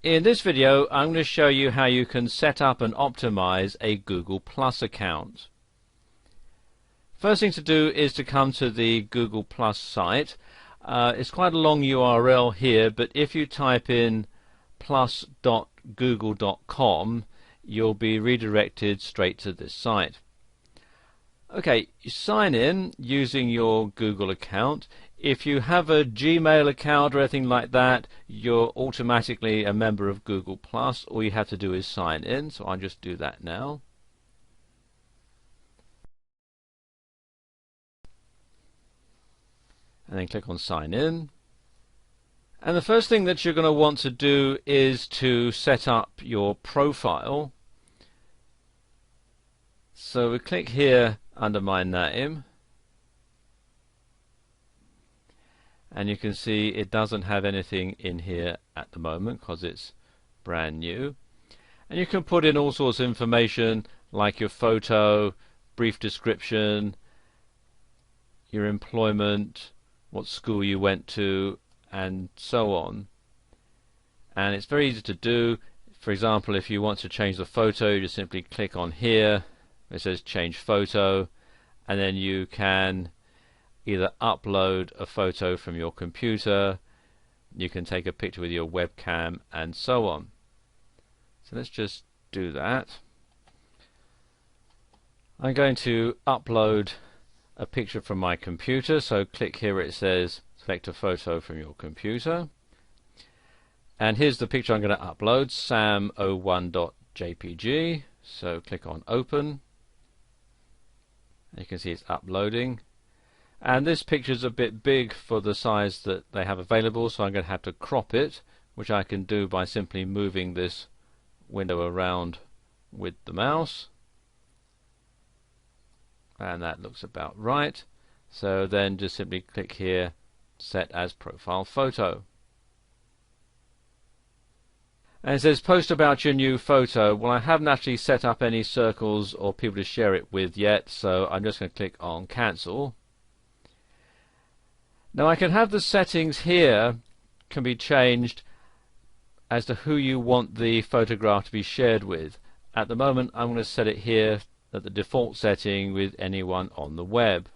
In this video, I'm going to show you how you can set up and optimize a Google Plus account. First thing to do is to come to the Google Plus site. It's quite a long URL here, but if you type in plus.google.com, you'll be redirected straight to this site. Okay, you sign in using your Google account. If you have a Gmail account or anything like that, you're automatically a member of Google Plus. All you have to do is sign in, so I'll just do that now. And then click on sign in. And the first thing that you're going to want to do is to set up your profile. So we click here under my name, and you can see it doesn't have anything in here at the moment because it's brand new. And you can put in all sorts of information like your photo, brief description, your employment, what school you went to, and so on. And it's very easy to do. For example, if you want to change the photo, you just simply click on here. It says change photo, and then you can either upload a photo from your computer, you can take a picture with your webcam, and so on. So let's just do that. I'm going to upload a picture from my computer, so click here where it says select a photo from your computer. And here's the picture I'm going to upload, sam01.jpg. So click on open. You can see it's uploading. And this picture is a bit big for the size that they have available, so I'm going to have to crop it, which I can do by simply moving this window around with the mouse. And that looks about right. So then just simply click here, set as profile photo. And it says post about your new photo. Well, I haven't actually set up any circles or people to share it with yet, so I'm just going to click on cancel. Now I can have the settings here can be changed as to who you want the photograph to be shared with. At the moment I'm going to set it here at the default setting with anyone on the web.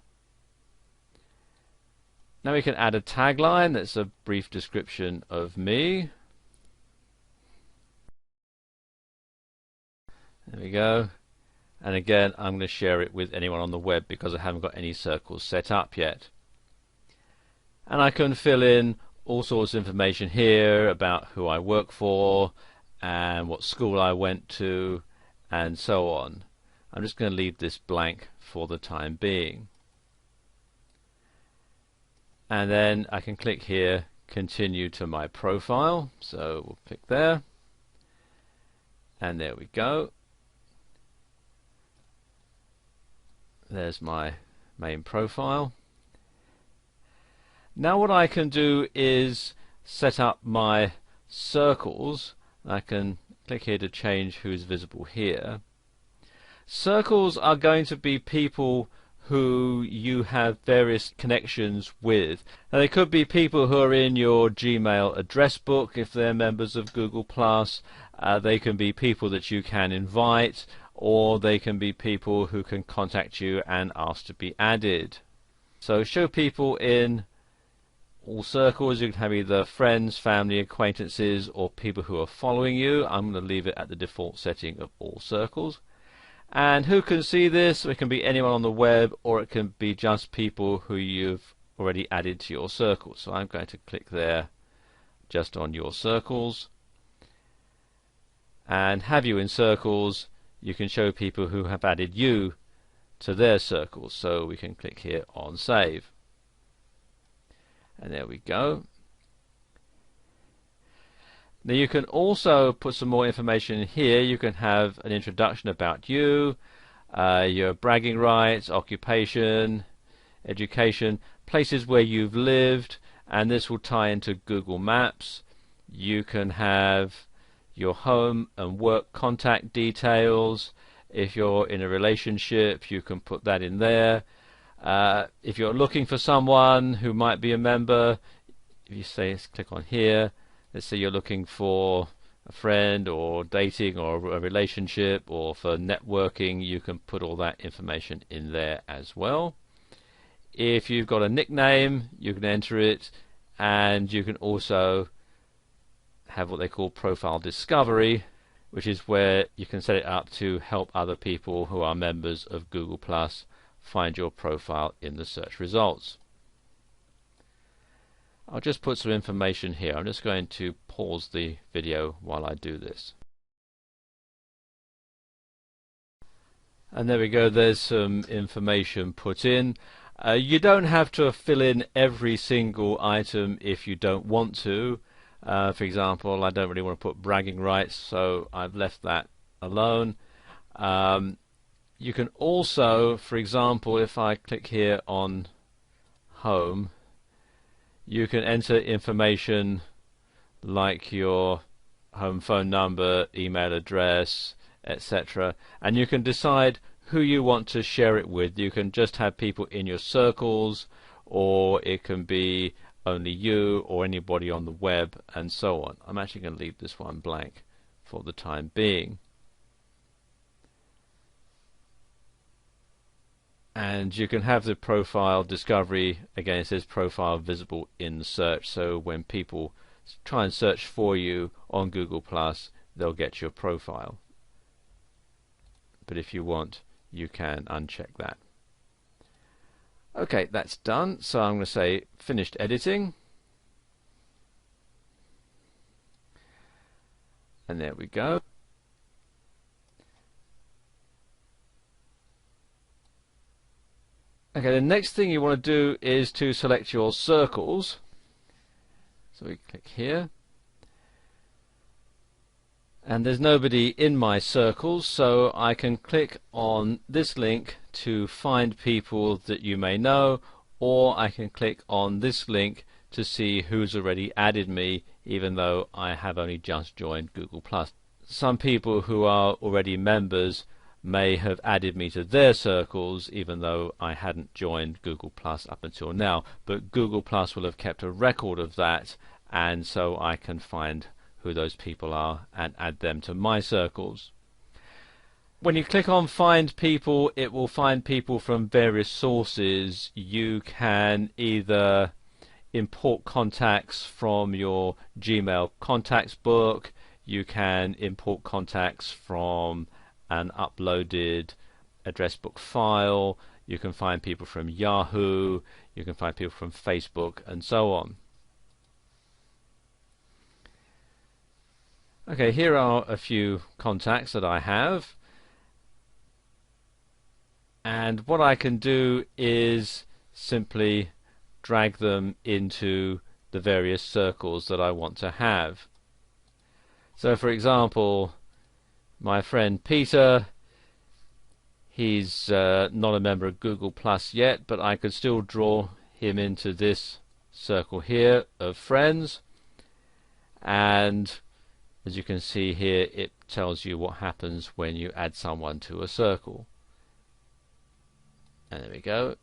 Now we can add a tagline that's a brief description of me. There we go. And again, I'm going to share it with anyone on the web because I haven't got any circles set up yet. And I can fill in all sorts of information here about who I work for and what school I went to and so on. I'm just going to leave this blank for the time being. And then I can click here, continue to my profile. So we'll click there. And there we go. There's my main profile. Now what I can do is set up my circles. I can click here to change who is visible here. Circles are going to be people who you have various connections with. Now they could be people who are in your Gmail address book if they're members of Google+. They can be people that you can invite, or they can be people who can contact you and ask to be added. So show people in all circles. You can have either friends, family, acquaintances, or people who are following you. I'm going to leave it at the default setting of all circles. And who can see this? It can be anyone on the web, or it can be just people who you've already added to your circle. So I'm going to click there just on your circles. And have you in circles, you can show people who have added you to their circles. So we can click here on save. And there we go. Now you can also put some more information in here. You can have an introduction about you, your bragging rights, occupation, education, places where you've lived, and this will tie into Google Maps. You can have your home and work contact details. If you're in a relationship, you can put that in there. If you're looking for someone who might be a member, if you say click on here, let's say you're looking for a friend or dating or a relationship or for networking, you can put all that information in there as well. If you've got a nickname, you can enter it, and you can also have what they call profile discovery, which is where you can set it up to help other people who are members of Google Plus find your profile in the search results. I'll just put some information here. I'm just going to pause the video while I do this. And there we go, there's some information put in. You don't have to fill in every single item if you don't want to. For example, I don't really want to put bragging rights, so I've left that alone. You can also, for example, if I click here on Home, you can enter information like your home phone number, email address, etc. And you can decide who you want to share it with. You can just have people in your circles, or it can be only you or anybody on the web, and so on. I'm actually going to leave this one blank for the time being. And you can have the profile discovery, again it says profile visible in the search, so when people try and search for you on Google Plus, they'll get your profile. But if you want, you can uncheck that. Okay, that's done, so I'm going to say finished editing. And there we go. Okay, the next thing you want to do is to select your circles. So we click here. And there's nobody in my circles, so I can click on this link to find people that you may know, or I can click on this link to see who's already added me, even though I have only just joined Google+. Some people who are already members may have added me to their circles, even though I hadn't joined Google Plus up until now, but Google Plus will have kept a record of that, and so I can find who those people are and add them to my circles. When you click on find people, it will find people from various sources. You can either import contacts from your Gmail contacts book, you can import contacts from an uploaded address book file, you can find people from Yahoo, you can find people from Facebook, and so on. Okay, here are a few contacts that I have, and what I can do is simply drag them into the various circles that I want to have. So for example, my friend Peter, he's not a member of Google Plus yet, but I could still draw him into this circle here of friends, and as you can see here, it tells you what happens when you add someone to a circle. And there we go.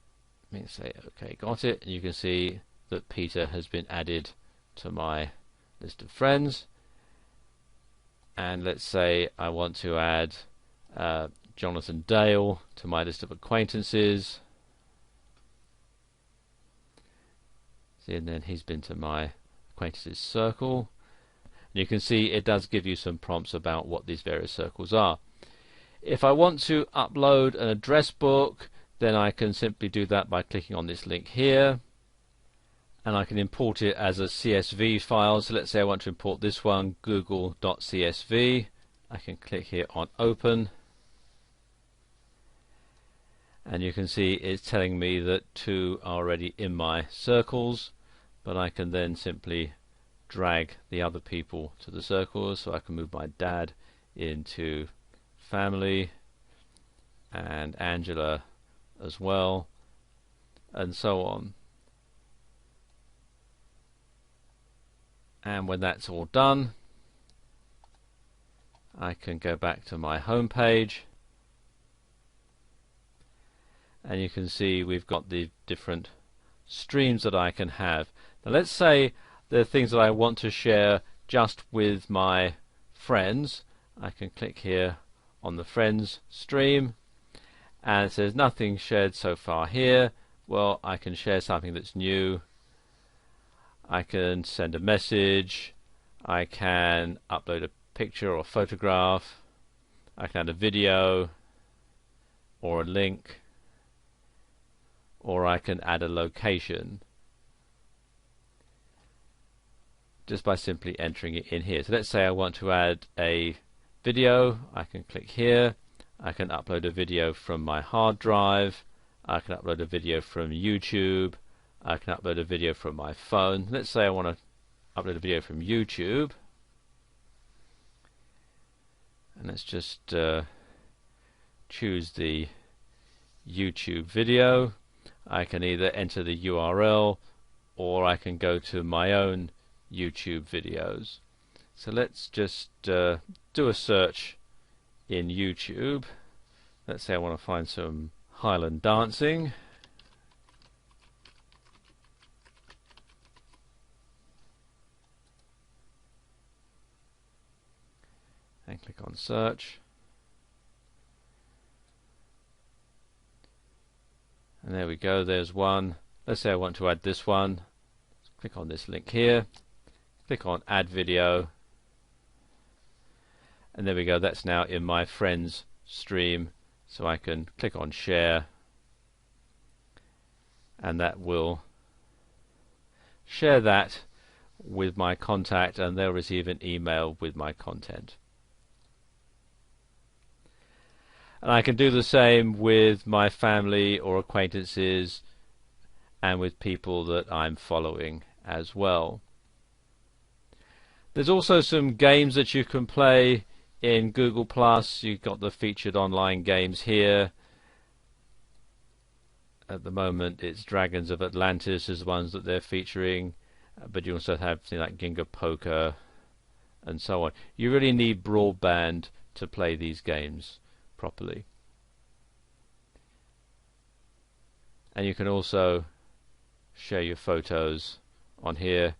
Let me say okay, got it, and you can see that Peter has been added to my list of friends. And let's say I want to add Jonathan Dale to my list of acquaintances. See, and then he's been to my acquaintances circle. And you can see it does give you some prompts about what these various circles are. If I want to upload an address book, then I can simply do that by clicking on this link here. And I can import it as a CSV file. So let's say I want to import this one, google.csv. I can click here on open, and you can see it's telling me that 2 are already in my circles, but I can then simply drag the other people to the circles. So I can move my dad into family, and Angela as well, and so on. And when that's all done, I can go back to my home page, and you can see we've got the different streams that I can have. Now let's say there are things that I want to share just with my friends, I can click here on the friends stream, and it says nothing shared so far here. Well, I can share something that's new. I can send a message. I can upload a picture or photograph. I can add a video or a link, or I can add a location just by simply entering it in here. So let's say I want to add a video. I can click here. I can upload a video from my hard drive. I can upload a video from YouTube. I can upload a video from my phone. Let's say I want to upload a video from YouTube. And let's just choose the YouTube video. I can either enter the URL or I can go to my own YouTube videos. So let's just do a search in YouTube. Let's say I want to find some Highland dancing. And click on search. And there we go, there's one. Let's say I want to add this one. Click on this link here. Click on add video. And there we go, that's now in my friends stream. So I can click on share. And that will share that with my contact, and they'll receive an email with my content. And I can do the same with my family or acquaintances and with people that I'm following as well. There's also some games that you can play in Google+. You've got the featured online games here. At the moment it's Dragons of Atlantis is the ones that they're featuring, but you also have things like Ginga Poker and so on. You really need broadband to play these games properly. And you can also share your photos on here,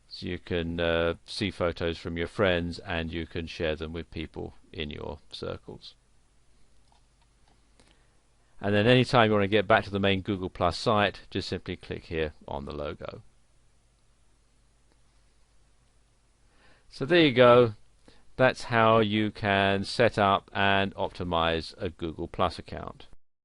so you can see photos from your friends and you can share them with people in your circles. And then anytime you want to get back to the main Google+ site, just simply click here on the logo. So there you go. That's how you can set up and optimize a Google+ account.